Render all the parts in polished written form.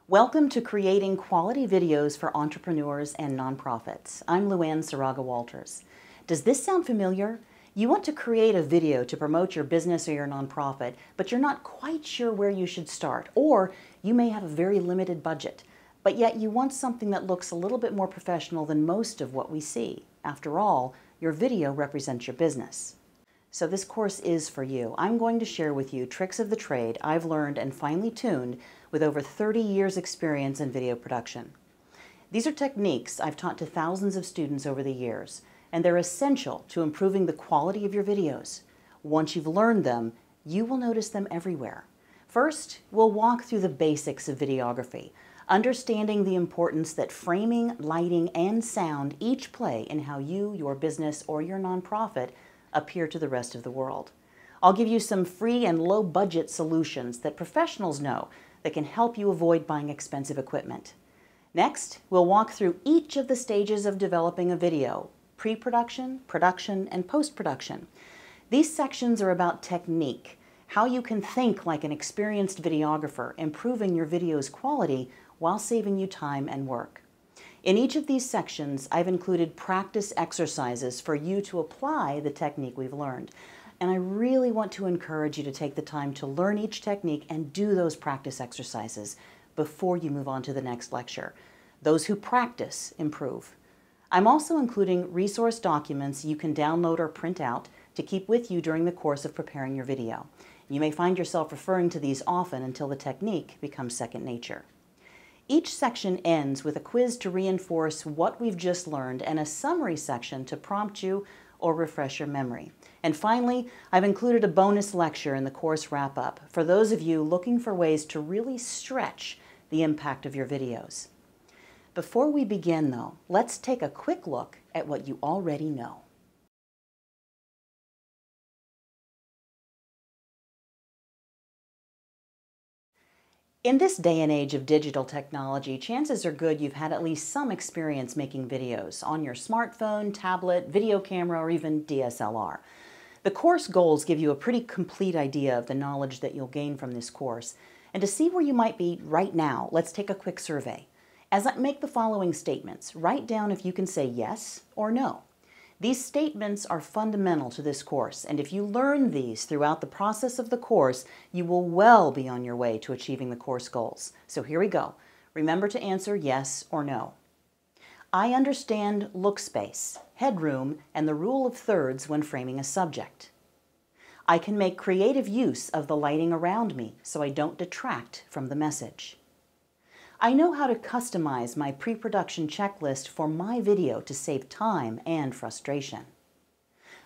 Welcome to Creating Quality Videos for Entrepreneurs and Nonprofits. I'm Luann Saraga-Walters. Does this sound familiar? You want to create a video to promote your business or your nonprofit, but you're not quite sure where you should start, or you may have a very limited budget, but yet you want something that looks a little bit more professional than most of what we see. After all, your video represents your business. So this course is for you. I'm going to share with you tricks of the trade I've learned and finely tuned with over 30 years experience in video production. These are techniques I've taught to thousands of students over the years, and they're essential to improving the quality of your videos. Once you've learned them, you will notice them everywhere. First, we'll walk through the basics of videography, understanding the importance that framing, lighting, and sound each play in how you, your business, or your nonprofit appear to the rest of the world. I'll give you some free and low-budget solutions that professionals know that can help you avoid buying expensive equipment. Next, we'll walk through each of the stages of developing a video: pre-production, production, and post-production. These sections are about technique, how you can think like an experienced videographer, improving your video's quality while saving you time and work. In each of these sections, I've included practice exercises for you to apply the technique we've learned. And I really want to encourage you to take the time to learn each technique and do those practice exercises before you move on to the next lecture. Those who practice improve. I'm also including resource documents you can download or print out to keep with you during the course of preparing your video. You may find yourself referring to these often until the technique becomes second nature. Each section ends with a quiz to reinforce what we've just learned and a summary section to prompt you or refresh your memory. And finally, I've included a bonus lecture in the course wrap-up for those of you looking for ways to really stretch the impact of your videos. Before we begin, though, let's take a quick look at what you already know. In this day and age of digital technology, chances are good you've had at least some experience making videos on your smartphone, tablet, video camera, or even DSLR. The course goals give you a pretty complete idea of the knowledge that you'll gain from this course. And to see where you might be right now, let's take a quick survey. As I make the following statements, write down if you can say yes or no. These statements are fundamental to this course, and if you learn these throughout the process of the course, you will well be on your way to achieving the course goals. So here we go. Remember to answer yes or no. I understand look space, headroom, and the rule of thirds when framing a subject. I can make creative use of the lighting around me so I don't detract from the message. I know how to customize my pre-production checklist for my video to save time and frustration.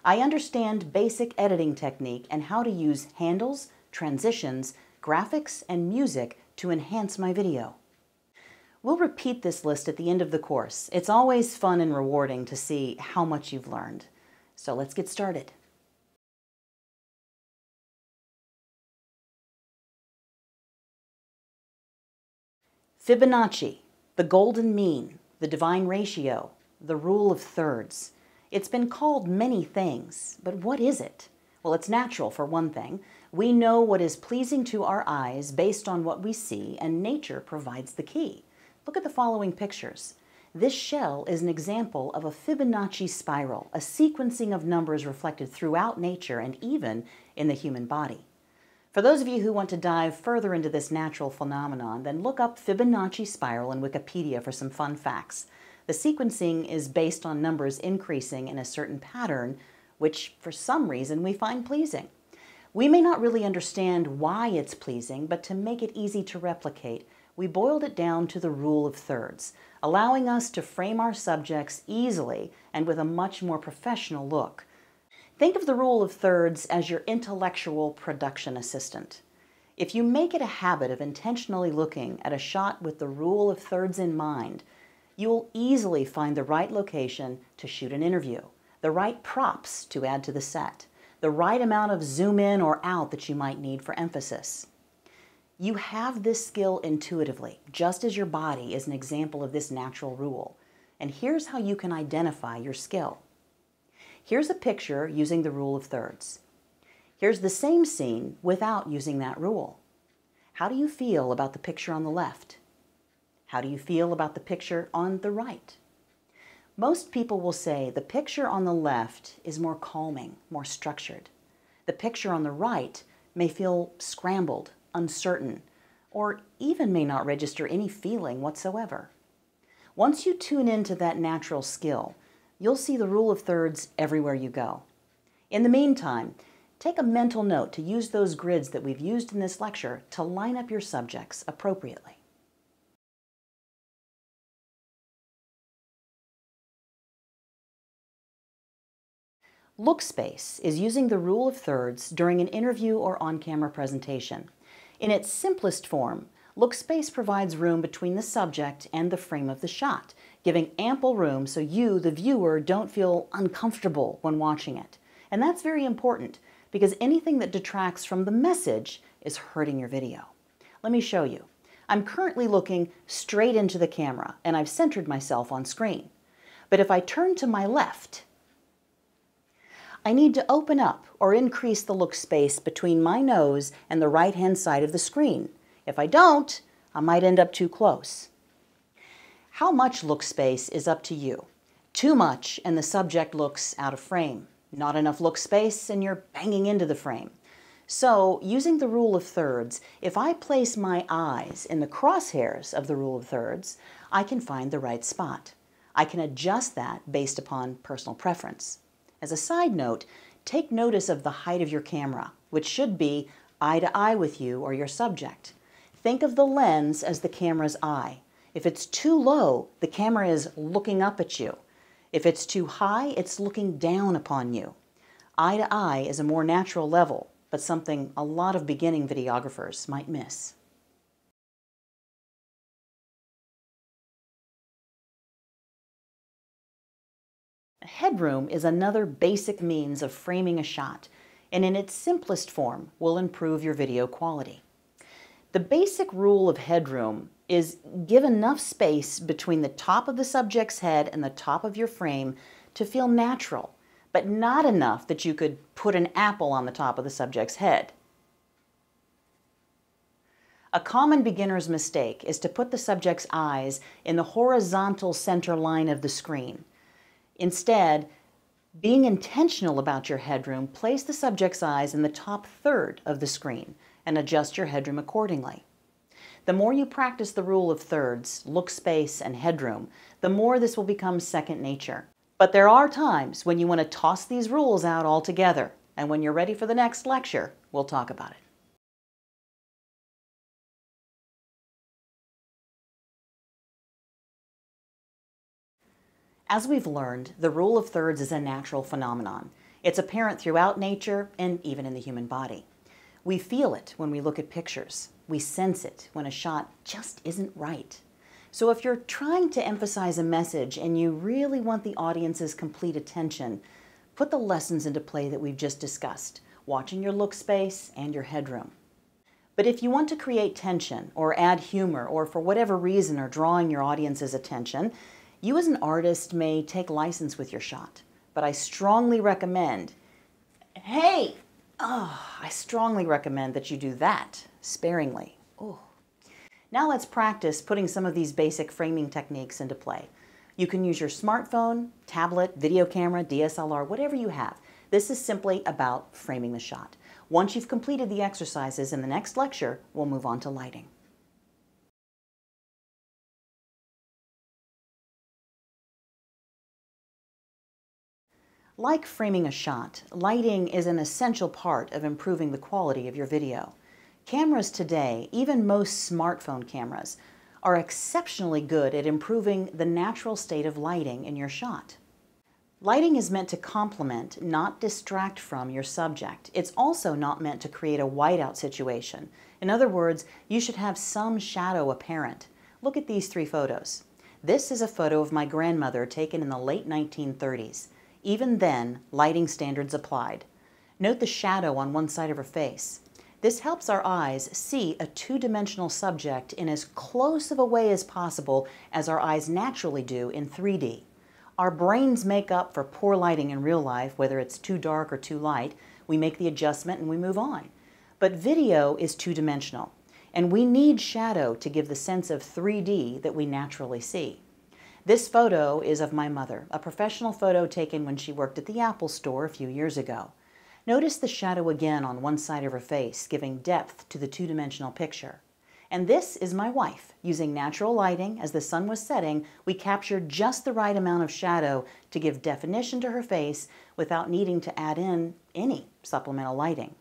I understand basic editing technique and how to use handles, transitions, graphics, and music to enhance my video. We'll repeat this list at the end of the course. It's always fun and rewarding to see how much you've learned. So let's get started. Fibonacci, the golden mean, the divine ratio, the rule of thirds. It's been called many things, but what is it? Well, it's natural for one thing. We know what is pleasing to our eyes based on what we see, and nature provides the key. Look at the following pictures. This shell is an example of a Fibonacci spiral, a sequencing of numbers reflected throughout nature and even in the human body. For those of you who want to dive further into this natural phenomenon, then look up Fibonacci spiral in Wikipedia for some fun facts. The sequencing is based on numbers increasing in a certain pattern, which for some reason we find pleasing. We may not really understand why it's pleasing, but to make it easy to replicate, we boiled it down to the rule of thirds, allowing us to frame our subjects easily and with a much more professional look. Think of the rule of thirds as your intellectual production assistant. If you make it a habit of intentionally looking at a shot with the rule of thirds in mind, you will easily find the right location to shoot an interview, the right props to add to the set, the right amount of zoom in or out that you might need for emphasis. You have this skill intuitively, just as your body is an example of this natural rule. And here's how you can identify your skill. Here's a picture using the rule of thirds. Here's the same scene without using that rule. How do you feel about the picture on the left? How do you feel about the picture on the right? Most people will say the picture on the left is more calming, more structured. The picture on the right may feel scrambled, uncertain, or even may not register any feeling whatsoever. Once you tune into that natural skill, you'll see the rule of thirds everywhere you go. In the meantime, take a mental note to use those grids that we've used in this lecture to line up your subjects appropriately. Look space is using the rule of thirds during an interview or on-camera presentation. In its simplest form, look space provides room between the subject and the frame of the shot, giving ample room so you, the viewer, don't feel uncomfortable when watching it. And that's very important because anything that detracts from the message is hurting your video. Let me show you. I'm currently looking straight into the camera and I've centered myself on screen. But if I turn to my left, I need to open up or increase the look space between my nose and the right-hand side of the screen. If I don't, I might end up too close. How much look space is up to you. Too much and the subject looks out of frame. Not enough look space and you're banging into the frame. So, using the rule of thirds, if I place my eyes in the crosshairs of the rule of thirds, I can find the right spot. I can adjust that based upon personal preference. As a side note, take notice of the height of your camera, which should be eye to eye with you or your subject. Think of the lens as the camera's eye. If it's too low, the camera is looking up at you. If it's too high, it's looking down upon you. Eye to eye is a more natural level, but something a lot of beginning videographers might miss. Headroom is another basic means of framing a shot, and in its simplest form will improve your video quality. The basic rule of headroom is give enough space between the top of the subject's head and the top of your frame to feel natural, but not enough that you could put an apple on the top of the subject's head. A common beginner's mistake is to put the subject's eyes in the horizontal center line of the screen. Instead, being intentional about your headroom, place the subject's eyes in the top third of the screen and adjust your headroom accordingly. The more you practice the rule of thirds, look space, and headroom, the more this will become second nature. But there are times when you want to toss these rules out altogether, and when you're ready for the next lecture, we'll talk about it. As we've learned, the rule of thirds is a natural phenomenon. It's apparent throughout nature and even in the human body. We feel it when we look at pictures. We sense it when a shot just isn't right. So if you're trying to emphasize a message and you really want the audience's complete attention, put the lessons into play that we've just discussed, watching your look space and your headroom. But if you want to create tension or add humor or for whatever reason are drawing your audience's attention, you as an artist may take license with your shot, but I strongly recommend, I strongly recommend that you do that sparingly. Oh. Now let's practice putting some of these basic framing techniques into play. You can use your smartphone, tablet, video camera, DSLR, whatever you have. This is simply about framing the shot. Once you've completed the exercises in the next lecture, we'll move on to lighting. Like framing a shot, lighting is an essential part of improving the quality of your video. Cameras today, even most smartphone cameras, are exceptionally good at improving the natural state of lighting in your shot. Lighting is meant to complement, not distract from your subject. It's also not meant to create a whiteout situation. In other words, you should have some shadow apparent. Look at these three photos. This is a photo of my grandmother taken in the late 1930s. Even then, lighting standards applied. Note the shadow on one side of her face. This helps our eyes see a two-dimensional subject in as close of a way as possible as our eyes naturally do in 3D. Our brains make up for poor lighting in real life, whether it's too dark or too light. We make the adjustment and we move on. But video is two-dimensional. and we need shadow to give the sense of 3D that we naturally see. This photo is of my mother, a professional photo taken when she worked at the Apple Store a few years ago. Notice the shadow again on one side of her face, giving depth to the two-dimensional picture. And this is my wife. Using natural lighting as the sun was setting, we captured just the right amount of shadow to give definition to her face without needing to add in any supplemental lighting.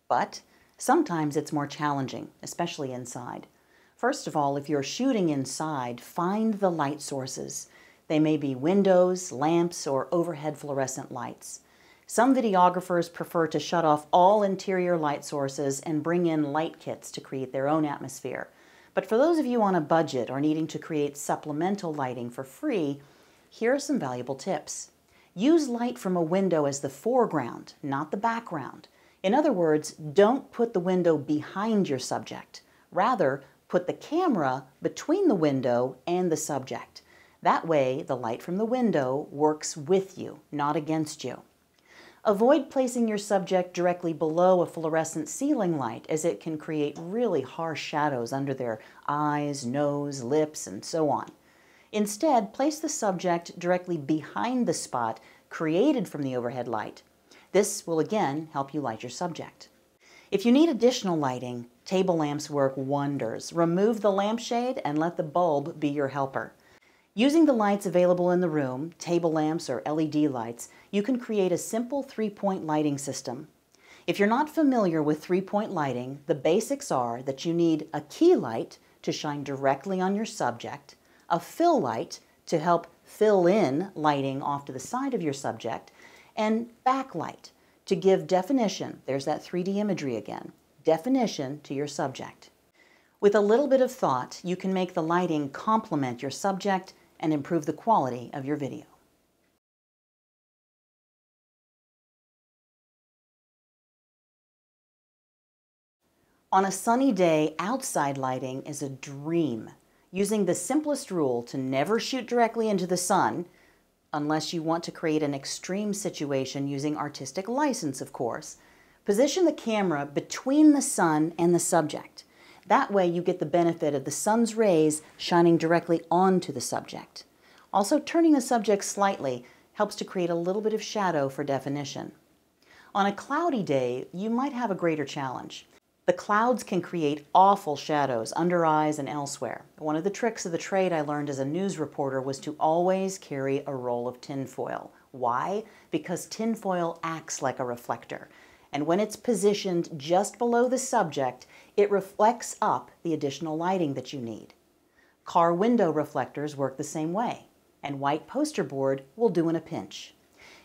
But sometimes it's more challenging, especially inside. First of all, if you're shooting inside, find the light sources. They may be windows, lamps, or overhead fluorescent lights. Some videographers prefer to shut off all interior light sources and bring in light kits to create their own atmosphere. But for those of you on a budget or needing to create supplemental lighting for free, here are some valuable tips. Use light from a window as the foreground, not the background. In other words, don't put the window behind your subject. Rather, put the camera between the window and the subject. That way, the light from the window works with you, not against you. Avoid placing your subject directly below a fluorescent ceiling light, as it can create really harsh shadows under their eyes, nose, lips, and so on. Instead, place the subject directly behind the spot created from the overhead light. This will again help you light your subject. If you need additional lighting, table lamps work wonders. Remove the lampshade and let the bulb be your helper. Using the lights available in the room, table lamps or LED lights, you can create a simple three-point lighting system. If you're not familiar with three-point lighting, the basics are that you need a key light to shine directly on your subject, a fill light to help fill in lighting off to the side of your subject, and backlight to give definition, there's that 3D imagery again, definition to your subject. With a little bit of thought, you can make the lighting complement your subject and improve the quality of your video. On a sunny day, outside lighting is a dream. Using the simplest rule to never shoot directly into the sun, unless you want to create an extreme situation using artistic license, of course, position the camera between the sun and the subject. That way you get the benefit of the sun's rays shining directly onto the subject. Also, turning the subject slightly helps to create a little bit of shadow for definition. On a cloudy day, you might have a greater challenge. The clouds can create awful shadows under eyes and elsewhere. One of the tricks of the trade I learned as a news reporter was to always carry a roll of tinfoil. Why? Because tinfoil acts like a reflector. And when it's positioned just below the subject, it reflects up the additional lighting that you need. Car window reflectors work the same way, and white poster board will do in a pinch.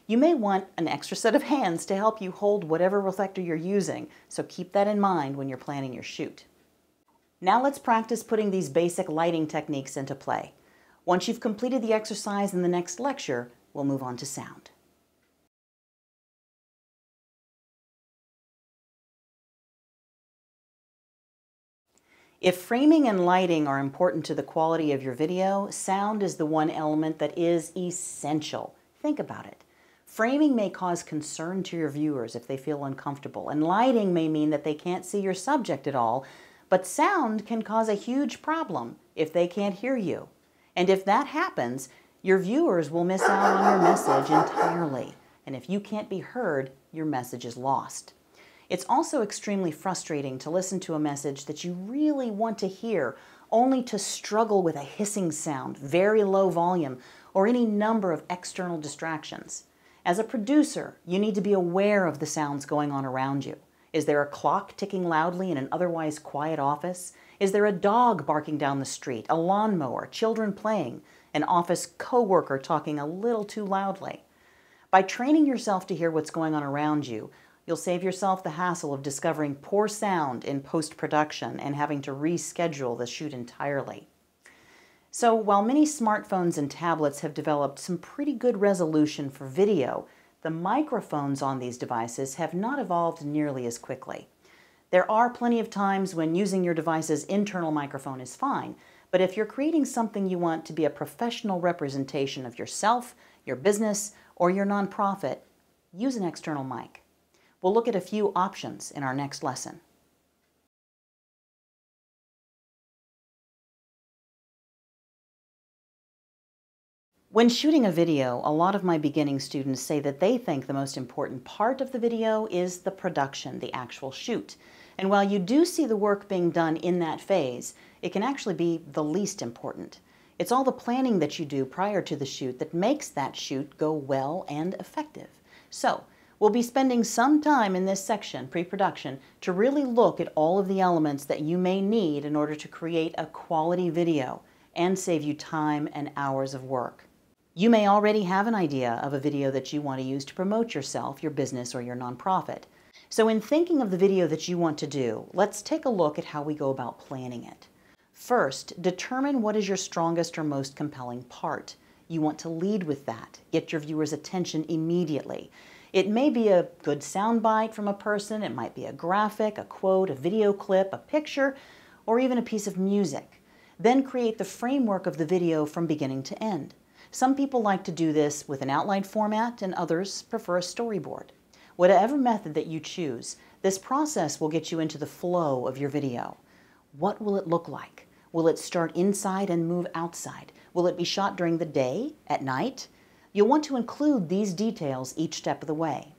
You may want an extra set of hands to help you hold whatever reflector you're using, so keep that in mind when you're planning your shoot. Now let's practice putting these basic lighting techniques into play. Once you've completed the exercise in the next lecture, we'll move on to sound. If framing and lighting are important to the quality of your video, sound is the one element that is essential. Think about it. Framing may cause concern to your viewers if they feel uncomfortable, and lighting may mean that they can't see your subject at all, but sound can cause a huge problem if they can't hear you. And if that happens, your viewers will miss out on your message entirely. And if you can't be heard, your message is lost. It's also extremely frustrating to listen to a message that you really want to hear, only to struggle with a hissing sound, very low volume, or any number of external distractions. As a producer, you need to be aware of the sounds going on around you. Is there a clock ticking loudly in an otherwise quiet office? Is there a dog barking down the street, a lawnmower, children playing, an office coworker talking a little too loudly? By training yourself to hear what's going on around you, you'll save yourself the hassle of discovering poor sound in post-production and having to reschedule the shoot entirely. So while many smartphones and tablets have developed some pretty good resolution for video, the microphones on these devices have not evolved nearly as quickly. There are plenty of times when using your device's internal microphone is fine, but if you're creating something you want to be a professional representation of yourself, your business, or your nonprofit, use an external mic. We'll look at a few options in our next lesson. When shooting a video, a lot of my beginning students say that they think the most important part of the video is the production, the actual shoot. And while you do see the work being done in that phase, it can actually be the least important. It's all the planning that you do prior to the shoot that makes that shoot go well and effective. So, we'll be spending some time in this section, pre-production, to really look at all of the elements that you may need in order to create a quality video and save you time and hours of work. You may already have an idea of a video that you want to use to promote yourself, your business, or your nonprofit. So in thinking of the video that you want to do, let's take a look at how we go about planning it. First, determine what is your strongest or most compelling part. You want to lead with that. Get your viewers' attention immediately. It may be a good soundbite from a person, it might be a graphic, a quote, a video clip, a picture, or even a piece of music. Then create the framework of the video from beginning to end. Some people like to do this with an outline format and others prefer a storyboard. Whatever method that you choose, this process will get you into the flow of your video. What will it look like? Will it start inside and move outside? Will it be shot during the day, at night? You'll want to include these details each step of the way.